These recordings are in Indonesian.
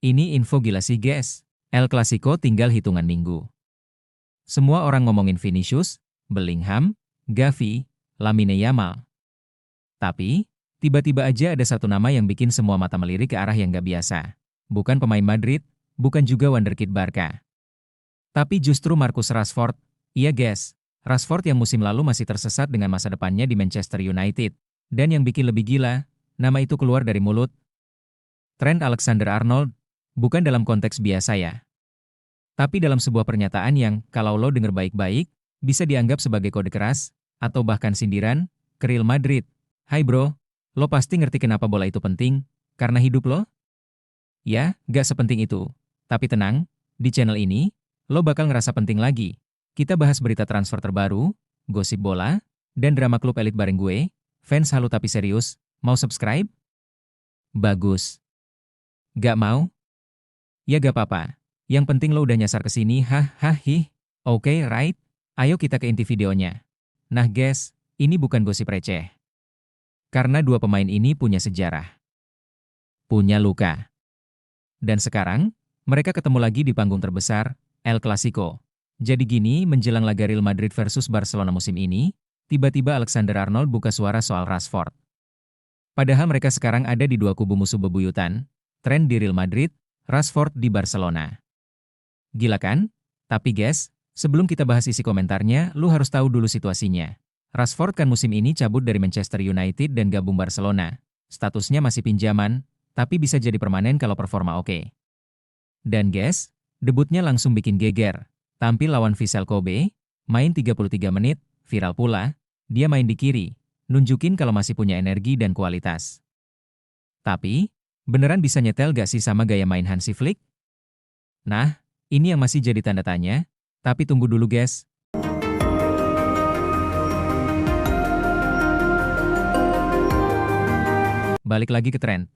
Ini info gila sih guys. El Clasico tinggal hitungan minggu. Semua orang ngomongin Vinicius, Bellingham, Gavi, Lamine Yamal. Tapi, tiba-tiba aja ada satu nama yang bikin semua mata melirik ke arah yang gak biasa. Bukan pemain Madrid, bukan juga wonderkid Barca. Tapi justru Marcus Rashford. Iya guys, Rashford yang musim lalu masih tersesat dengan masa depannya di Manchester United. Dan yang bikin lebih gila, nama itu keluar dari mulut Trent Alexander-Arnold. Bukan dalam konteks biasa ya. Tapi dalam sebuah pernyataan yang, kalau lo denger baik-baik, bisa dianggap sebagai kode keras, atau bahkan sindiran, ke Real Madrid. Hai bro, lo pasti ngerti kenapa bola itu penting, karena hidup lo? Ya, gak sepenting itu. Tapi tenang, di channel ini, lo bakal ngerasa penting lagi. Kita bahas berita transfer terbaru, gosip bola, dan drama klub elit bareng gue, fans halu tapi serius, mau subscribe? Bagus. Gak mau? Ya gak apa-apa. Yang penting lo udah nyasar ke sini, Oke, right? Ayo kita ke inti videonya. Nah guys, ini bukan gosip receh. Karena dua pemain ini punya sejarah. Punya luka. Dan sekarang, mereka ketemu lagi di panggung terbesar, El Clasico. Jadi gini, menjelang laga Real Madrid versus Barcelona musim ini, tiba-tiba Alexander-Arnold buka suara soal Rashford. Padahal mereka sekarang ada di dua kubu musuh bebuyutan, Trent di Real Madrid, Rashford di Barcelona. Gila kan? Tapi guys, sebelum kita bahas isi komentarnya, lu harus tahu dulu situasinya. Rashford kan musim ini cabut dari Manchester United dan gabung Barcelona. Statusnya masih pinjaman, tapi bisa jadi permanen kalau performa oke. Dan guys, debutnya langsung bikin geger. Tampil lawan Vissel Kobe, main 33 menit, viral pula, dia main di kiri, nunjukin kalau masih punya energi dan kualitas. Tapi, beneran bisa nyetel gak sih sama gaya main Hansi Flick? Nah, ini yang masih jadi tanda tanya, tapi tunggu dulu guys. Balik lagi ke Trent.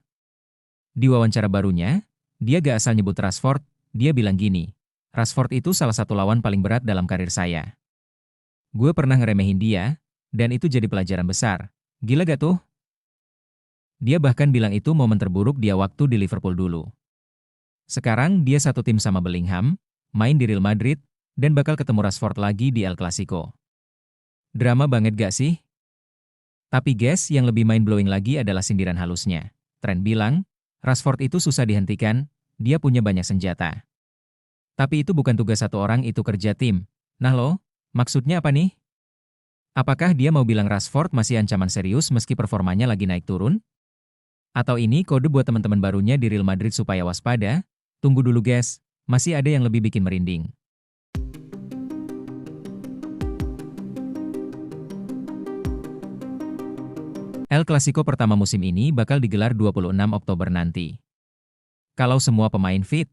Di wawancara barunya, dia gak asal nyebut Rashford, dia bilang gini, Rashford itu salah satu lawan paling berat dalam karir saya. Gue pernah ngeremehin dia, dan itu jadi pelajaran besar. Gila gak tuh? Dia bahkan bilang itu momen terburuk dia waktu di Liverpool dulu. Sekarang dia satu tim sama Bellingham, main di Real Madrid, dan bakal ketemu Rashford lagi di El Clasico. Drama banget gak sih? Tapi guys, yang lebih mind-blowing lagi adalah sindiran halusnya. Trent bilang, Rashford itu susah dihentikan, dia punya banyak senjata. Tapi itu bukan tugas satu orang, itu kerja tim. Nah lo, maksudnya apa nih? Apakah dia mau bilang Rashford masih ancaman serius meski performanya lagi naik turun? Atau ini kode buat teman-teman barunya di Real Madrid supaya waspada? Tunggu dulu guys, masih ada yang lebih bikin merinding. El Clasico pertama musim ini bakal digelar 26 Oktober nanti. Kalau semua pemain fit,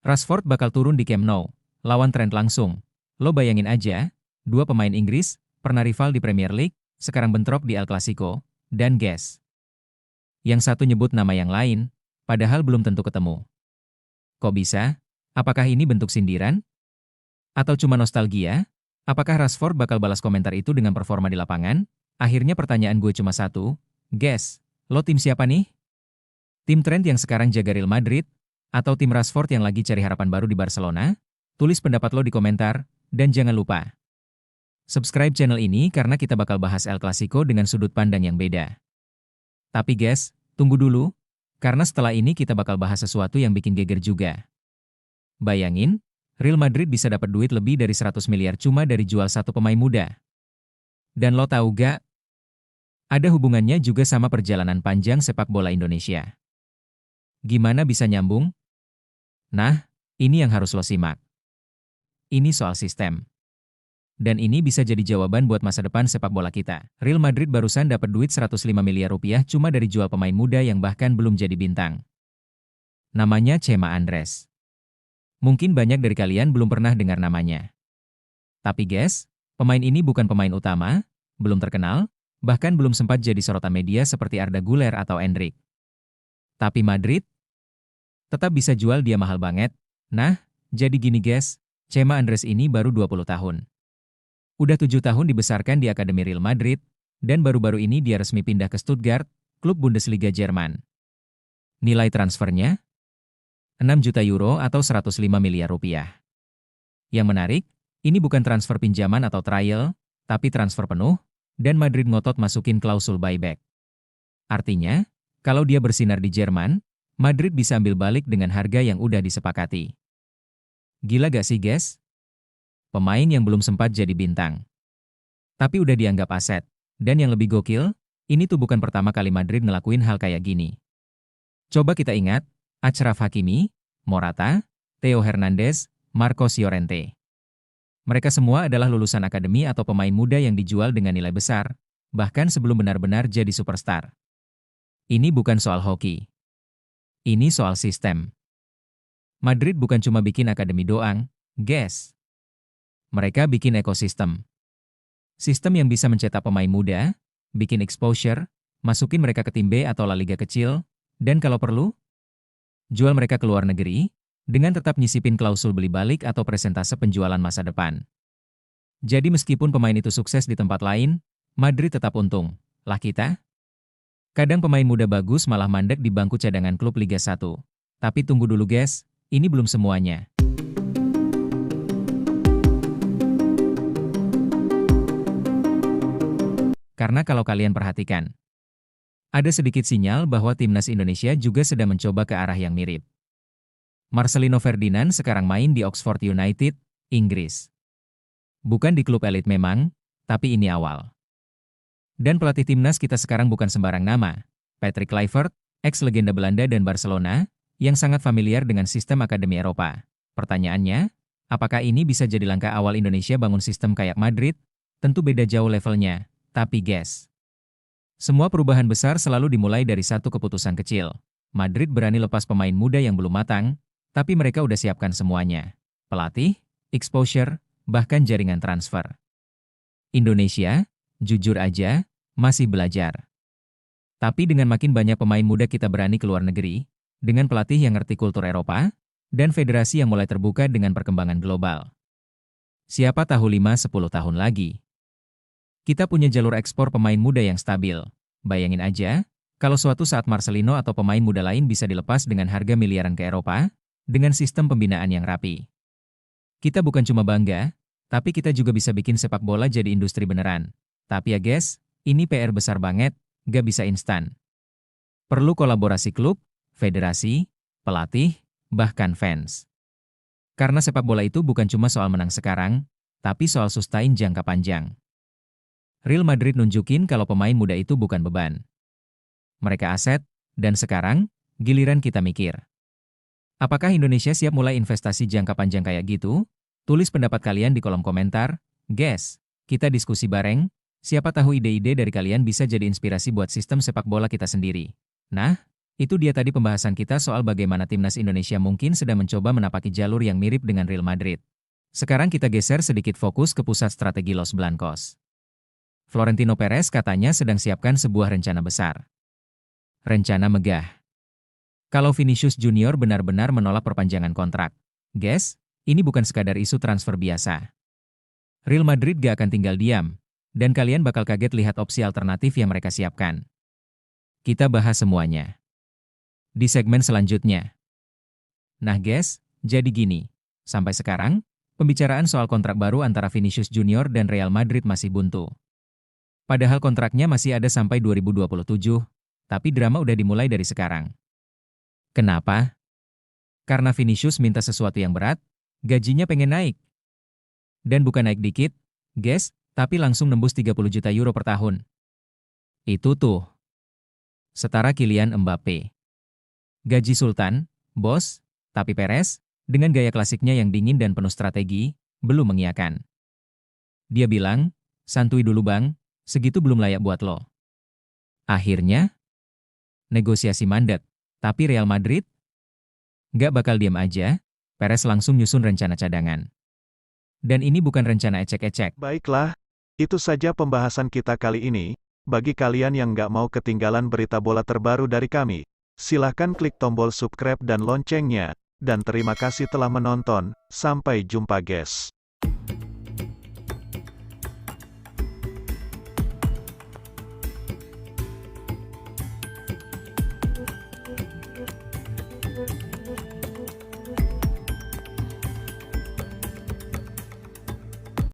Rashford bakal turun di Camp Nou, lawan Trent langsung. Lo bayangin aja, dua pemain Inggris, pernah rival di Premier League, sekarang bentrok di El Clasico, dan guess. Yang satu nyebut nama yang lain, padahal belum tentu ketemu. Kok bisa? Apakah ini bentuk sindiran? Atau cuma nostalgia? Apakah Rashford bakal balas komentar itu dengan performa di lapangan? Akhirnya pertanyaan gue cuma satu, guess, lo tim siapa nih? Tim Trent yang sekarang jaga Real Madrid? Atau tim Rashford yang lagi cari harapan baru di Barcelona? Tulis pendapat lo di komentar, dan jangan lupa subscribe channel ini karena kita bakal bahas El Clasico dengan sudut pandang yang beda. Tapi guys, tunggu dulu, karena setelah ini kita bakal bahas sesuatu yang bikin geger juga. Bayangin, Real Madrid bisa dapat duit lebih dari 100 miliar cuma dari jual satu pemain muda. Dan lo tahu gak? Ada hubungannya juga sama perjalanan panjang sepak bola Indonesia. Gimana bisa nyambung? Nah, ini yang harus lo simak. Ini soal sistem. Dan ini bisa jadi jawaban buat masa depan sepak bola kita. Real Madrid barusan dapat duit 105 miliar rupiah cuma dari jual pemain muda yang bahkan belum jadi bintang. Namanya Chema Andres. Mungkin banyak dari kalian belum pernah dengar namanya. Tapi guys, pemain ini bukan pemain utama, belum terkenal, bahkan belum sempat jadi sorotan media seperti Arda Güler atau Endrick. Tapi Madrid tetap bisa jual dia mahal banget. Nah, jadi gini guys, Chema Andres ini baru 20 tahun. Udah 7 tahun dibesarkan di Akademi Real Madrid, dan baru-baru ini dia resmi pindah ke Stuttgart, klub Bundesliga Jerman. Nilai transfernya? 6 juta euro atau 105 miliar rupiah. Yang menarik, ini bukan transfer pinjaman atau trial, tapi transfer penuh, dan Madrid ngotot masukin klausul buyback. Artinya, kalau dia bersinar di Jerman, Madrid bisa ambil balik dengan harga yang udah disepakati. Gila gak sih, guys? Pemain yang belum sempat jadi bintang, tapi udah dianggap aset. Dan yang lebih gokil, ini tuh bukan pertama kali Madrid ngelakuin hal kayak gini. Coba kita ingat, Achraf Hakimi, Morata, Theo Hernandez, Marcos Llorente. Mereka semua adalah lulusan akademi atau pemain muda yang dijual dengan nilai besar, bahkan sebelum benar-benar jadi superstar. Ini bukan soal hoki. Ini soal sistem. Madrid bukan cuma bikin akademi doang, guys. Mereka bikin ekosistem. Sistem yang bisa mencetak pemain muda, bikin exposure, masukin mereka ke tim B atau La Liga kecil, dan kalau perlu, jual mereka ke luar negeri, dengan tetap nyisipin klausul beli balik atau persentase penjualan masa depan. Jadi meskipun pemain itu sukses di tempat lain, Madrid tetap untung. Lah kita? Kadang pemain muda bagus malah mandek di bangku cadangan klub Liga 1. Tapi tunggu dulu guys, ini belum semuanya. Karena kalau kalian perhatikan, ada sedikit sinyal bahwa timnas Indonesia juga sedang mencoba ke arah yang mirip. Marcelino Ferdinand sekarang main di Oxford United, Inggris. Bukan di klub elit memang, tapi ini awal. Dan pelatih timnas kita sekarang bukan sembarang nama. Patrick Kluivert, ex-legenda Belanda dan Barcelona, yang sangat familiar dengan sistem akademi Eropa. Pertanyaannya, apakah ini bisa jadi langkah awal Indonesia bangun sistem kayak Madrid? Tentu beda jauh levelnya. Tapi guys, semua perubahan besar selalu dimulai dari satu keputusan kecil. Madrid berani lepas pemain muda yang belum matang, tapi mereka udah siapkan semuanya. Pelatih, exposure, bahkan jaringan transfer. Indonesia, jujur aja, masih belajar. Tapi dengan makin banyak pemain muda kita berani ke luar negeri, dengan pelatih yang ngerti kultur Eropa, dan federasi yang mulai terbuka dengan perkembangan global. Siapa tahu 5-10 tahun lagi, kita punya jalur ekspor pemain muda yang stabil. Bayangin aja, kalau suatu saat Marcelino atau pemain muda lain bisa dilepas dengan harga miliaran ke Eropa, dengan sistem pembinaan yang rapi. Kita bukan cuma bangga, tapi kita juga bisa bikin sepak bola jadi industri beneran. Tapi ya guys, ini PR besar banget, gak bisa instan. Perlu kolaborasi klub, federasi, pelatih, bahkan fans. Karena sepak bola itu bukan cuma soal menang sekarang, tapi soal sustain jangka panjang. Real Madrid nunjukin kalau pemain muda itu bukan beban. Mereka aset, dan sekarang, giliran kita mikir. Apakah Indonesia siap mulai investasi jangka panjang kayak gitu? Tulis pendapat kalian di kolom komentar. Guys, kita diskusi bareng, siapa tahu ide-ide dari kalian bisa jadi inspirasi buat sistem sepak bola kita sendiri. Nah, itu dia tadi pembahasan kita soal bagaimana timnas Indonesia mungkin sedang mencoba menapaki jalur yang mirip dengan Real Madrid. Sekarang kita geser sedikit fokus ke pusat strategi Los Blancos. Florentino Perez katanya sedang siapkan sebuah rencana besar. Rencana megah. Kalau Vinicius Junior benar-benar menolak perpanjangan kontrak, guys, ini bukan sekadar isu transfer biasa. Real Madrid gak akan tinggal diam, dan kalian bakal kaget lihat opsi alternatif yang mereka siapkan. Kita bahas semuanya di segmen selanjutnya. Nah guys, jadi gini, sampai sekarang, pembicaraan soal kontrak baru antara Vinicius Junior dan Real Madrid masih buntu. Padahal kontraknya masih ada sampai 2027, tapi drama udah dimulai dari sekarang. Kenapa? Karena Vinicius minta sesuatu yang berat, gajinya pengen naik. Dan bukan naik dikit, guys, tapi langsung nembus 30 juta euro per tahun. Itu tuh. Setara Kylian Mbappe. Gaji sultan, bos, tapi Perez, dengan gaya klasiknya yang dingin dan penuh strategi, belum mengiyakan. Dia bilang, santuy dulu bang, segitu belum layak buat lo. Akhirnya, negosiasi mandat. Tapi Real Madrid nggak bakal diam aja, Perez langsung nyusun rencana cadangan. Dan ini bukan rencana ecek-ecek. Baiklah, itu saja pembahasan kita kali ini. Bagi kalian yang nggak mau ketinggalan berita bola terbaru dari kami, silahkan klik tombol subscribe dan loncengnya. Dan terima kasih telah menonton, sampai jumpa guys.